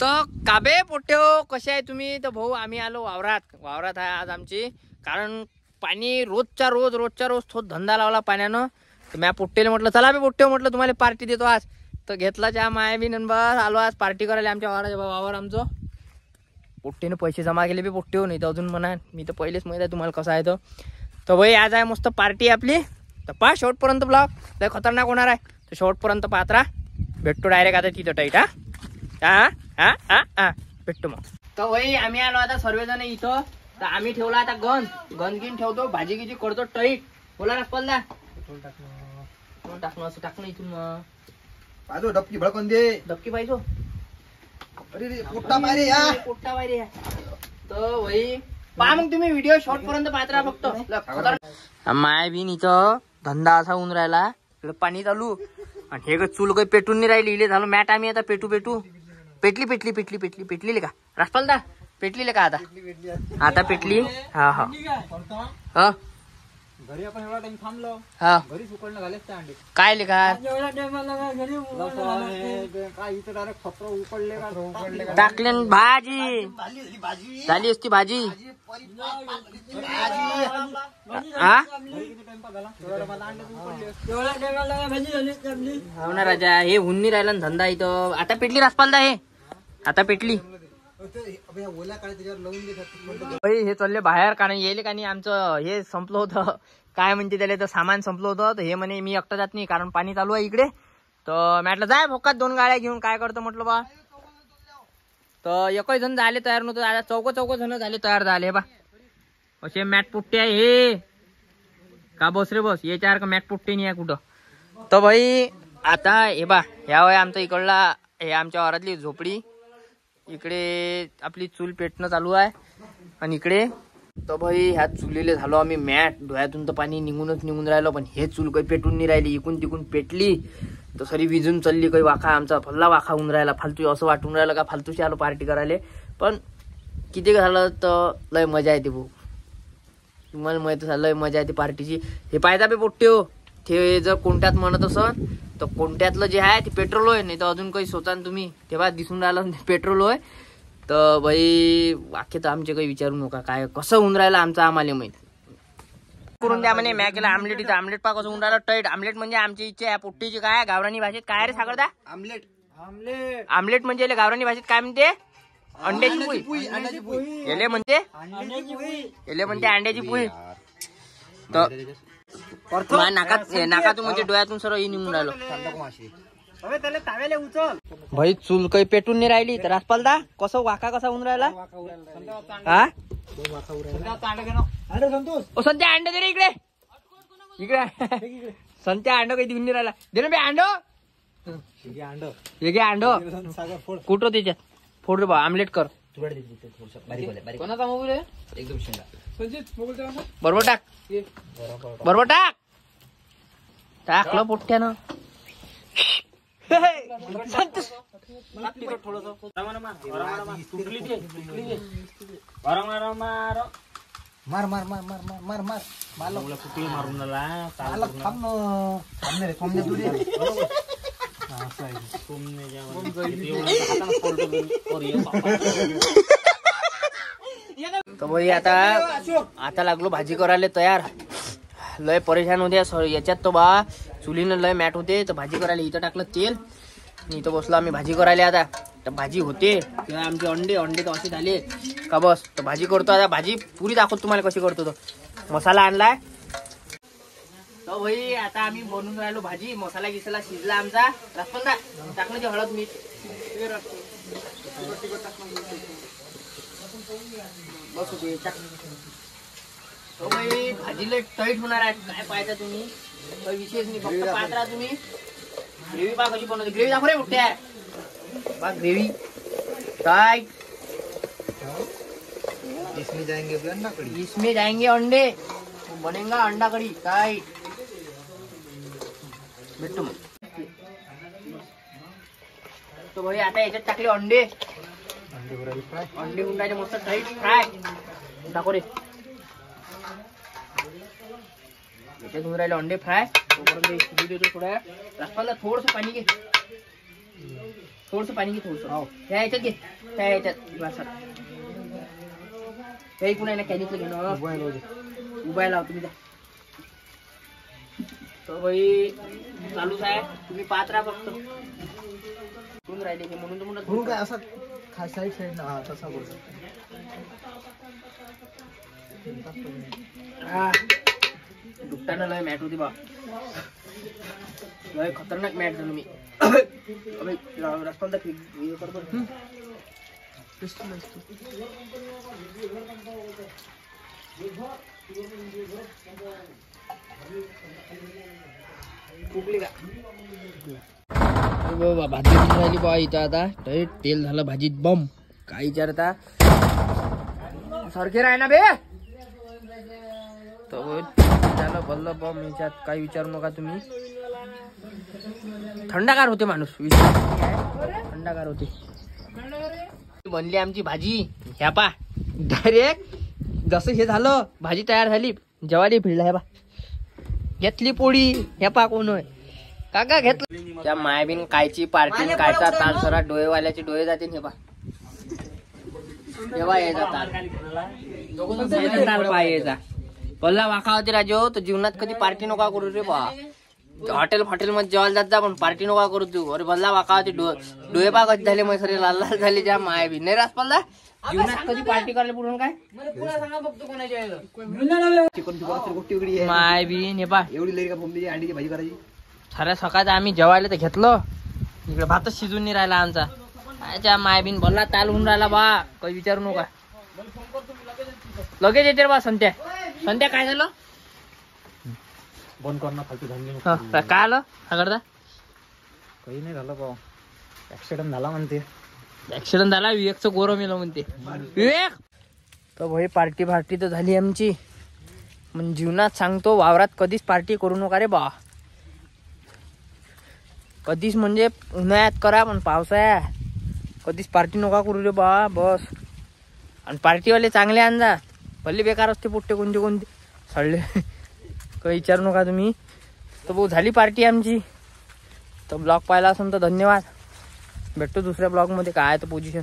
तर काबे पोट्टे हो, कसे आहे तुम्ही? तर भाऊ आम्ही आलो वावरात आहे आज आमची, कारण पाणी रोजच्या रोज थोड धंदा लावला पाण्यानं. तर मी पोट्टेले म्हटलं चला बे पोट्टे, म्हटलं तुम्हाला पार्टी देतो आज. तर घेतला चहा माय बी नंबर, आलो आज पार्टी करायला आमच्या वावर आमचं. पोट्टेने पैसे जमा केले बी पोट्टे हो, नाही तर अजून म्हणा मी तर पहिलेच माहिती आहे तुम्हाला कसं आहे. तर भाई आज आहे मस्त पार्टी आपली. तर पहा शेवटपर्यंत ब्लॉग लय खतरनाक होणार आहे. तर शेवटपर्यंत पाहत राहा, भेटतो डायरेक्ट आता तिथं टाईट. हा भेटतो मग. तर भाई आम्ही आलो आता सर्वजण इथं. तर आम्ही ठेवला आता गंज गिन ठेवतो, भाजी गिजी करतो टाईट. बोला रसपालदा टाकणं असं टाकणं इथून मग पाहिजे डबकी भडकून दे. डबकी पाहिजे. अरे पोट्टा बाहेर या, पोट्टा बाहेर या. तर भाई पहा मग तुम्ही व्हिडिओ शॉर्ट पर्यंत पाहत राहा फक्त. माय बिन इथं धंदा असा होऊन राहिला, इकडे पाणी चालू आणि हे चूल काही पेटून नाही राहिली. इले झालं मॅट आम्ही आता पेटू पेटली का रासपालदा? पेटली का आता पेटली. हा घरी आपण एवढा टाइम थांबलो, हा घरी सुकळणं झाले अंडे काय लिखा काय इथं डायरेक्ट खपर उकडले टाकले भाजी झाली असती भाजी. हो ना राजा, हे हुन्नी राहिला धंदा इथं. आता पेटली रासपालदा, हे आता पेटली. हे चालले बाहेर, कारण येईल का नाही आमचं हे संपलं होतं, काय म्हणते त्याला, तर सामान संपलं होतं. तर हे म्हणे मी एकटा जात नाही कारण पाणी चालू आहे इकडे. तर म्हटलं जाय भोकात 2 गाड्या घेऊन, काय करतो म्हटलं बा. तर एकही जण झाले तयार नव्हतं, आता चौक जण झाले तयार झाले बा. असे मॅट पुट्टे आहे हे का, बस रे बस, हे 4 का मॅट पुट्टे नाही आहे कुठं. तर भाई आता हे बा, ह्या वय आमचा इकडला हे आमच्या वावरातली झोपडी, इकडे आपली चूल पेटणं चालू आहे आणि इकडे. तर भाई ह्या चुलीले झालो आम्ही मॅट, डोळ्यातून तर पाणी निघून राहिलं, पण हे चूल काही पेटून नाही राहिली. इकून तिकून पेटली तर सरी विजून चालली. काही वाखा आमचा फल्ला वाखा होऊन राहिला, फालतू असं वाटून राहिलं का फालतूशी आलो पार्टी करायला. पण किती झालं तर लय मजा येते भाऊ, तुम्हाला माहिती झालं लय मजा येते पार्टीची. हे पाहिजे बे पोट्टे हो, ते जर कोणत्यात म्हणत असन तर कोणत्यातलं जे आहे ते पेट्रोल होय, नाही तर अजून काही स्वतः तुम्ही तेव्हा दिसून राहिलं पेट्रोल होय. तर भाई वाक्य तर आमचे काही विचारू नका, काय कसं होऊन राहिलं आमचं आम्हाला माहित करून द्या म्हणे. मॅ केला आमलेट, इथं आमलेट पा कसं होऊन राहिलं टाईट. आमलेट म्हणजे आमची इच्छा आहे पोट्टीची, काय गावरानी भाषेत काय रे सागरदा? आमलेट म्हणजे गावरानी भाषेत काय म्हणते? अंड्याची पोळी. याले म्हणते अंड्याची पोळी. तर नाकातून म्हणजे डोळ्यातून सर्व निघून राहिलो. भाई चूल काही पेटून नाही राहिली. तर रासपालदा कसं वाका कसा होऊन राहिला? हा संत्या अंड दे रे इकडे संत्या अंड काही देऊन नाही राहिला. दे ना बे अंड, हे घे अंड कुठं त्याच्यात फोड रे बा, आमलेट कर. कोणाचा मोबाईल आहे? एकदम बरोबर टाक टाकलं पोट्ट्यानं. मार तर भाई आता लागलो भाजी करायला तयार. लय परेशान होते याच्यात तो बा, चुलीनं लय मॅट होते. तर भाजी करायला इथं टाकलं तेल, इथं बसलो आम्ही भाजी करायला. आता तर भाजी होते तेव्हा आमचे अंडे तर असे झाले का बस. तर भाजी करतो आता, भाजी पुरी दाखवतो तुम्हाला कशी करतो. तो मसाला आणलाय. तर भाई आता आम्ही बनवून राहिलो भाजी. मसाला गिसाला शिजला आमचा. रासपालदा टाकण्याची हळद मीठ बस होते. तो भाई भाजीला टाईट होणार आहे, काय पाहिजे तुम्ही काही विशेष नाही, फक्त पाहत राहा तुम्ही. ग्रेव्ही पा कशी बनवते, ग्रेव्ही दाखव रे उठ्या बा. ग्रेव्ही टाईट, इसमें जाएंगे अंडे, बनेगा अंडा कड़ी टाइट. भेटतो मग. तो भाई आता याच्यात टाकले अंडे गुंडाचे मस्त टाईट फ्राय दाखव रे. याच्यात होऊन राहिले अंडे फ्राय. तोपर्यंत देतो थोड्या. रासपालदा थोडंसं पाणी घे. थोडस पाणी घे थोडस हो. ह्या याच्यात घे त्या याच्यात ग्लासात काही पुन्हा ना कॅनीतलं घेणं उभा लाव तुम्ही तर बाई चालूच आहे तुम्ही पाहत राहा फक्त सुन राहिले हे म्हणून तुम्हाला म्हणून काय असा साईड साईड ना तसा बोलतो दुपटानं लय मॅट होती बा लय खतरनाक मॅट झालो मी रस्ता हे कर बरं फुकली का भाजी राहिली बा इथं आता तेल झालं भाजीत बम काय विचारता सारखे राह ना बे झालं बल्ल बम याच्यात काही विचारू नका तुम्ही थंडागार होते माणूस थंडागार होते बनली आमची भाजी ह्या पा डायरेक्ट जसं हे झालं भाजी तयार झाली जेवायला भिडला ह्या पा घेतली पोळी ह्या पा कोण होय काका घेतलं त्या मायाबीन कायची पार्टी कायचा ताल सरा डोळेवाल्याचे डोळे जाते हे पा तेव्हा यायचा ताल पाय यायचा पल्ला वाखा होती राजो तर जीवनात कधी पार्टी नका करू रे बा हॉटेल मध्ये जेवायला जात जा पण पार्टी नका करू तू अरे भल्ला वाखा होती डोळे पा कधी झाले मग सरे लाल लाल झाले ज्या मायाबीन नाही रास पल्ला जीवनात कधी पार्टी करायला पुढून काय मायाबीन हे पा एवढी लई का बोंबीची अंडीची भाजी करायची साऱ्या सकाळचं आम्ही जेवायला तर घेतलं इकडे भातच शिजून नाही राहिला आमचा आयच्या मायाबीन भल्ला ताल होऊन राहिला बा काही विचारू नका लगेच येते रे बा संध्या काय झालं बंद करणं फालतू झाली काय आलं हा करता काही नाही झालं भाऊ ऍक्सिडेंट झाला म्हणते ऍक्सिडेंट झाला विवेकचं गोरं मेलं म्हणते विवेक तर भाई पार्टी तर झाली आमची म्हणजे जीवनात सांगतो वावरात कधीच पार्टी करू नका रे बा कधीच म्हणजे उन्हाळ्यात करा पण पावसाळ्यात कधीच पार्टी नका करू रे बा बस आणि पार्टीवाले चांगले आणजा भले बेकार असते पोट्टे कोणते सडले काही विचारू नका तुम्ही तर भाऊ झाली पार्टी आमची तर ब्लॉग पाहिला असेल तर धन्यवाद भेटतो दुसऱ्या ब्लॉगमध्ये काय तर पोझिशन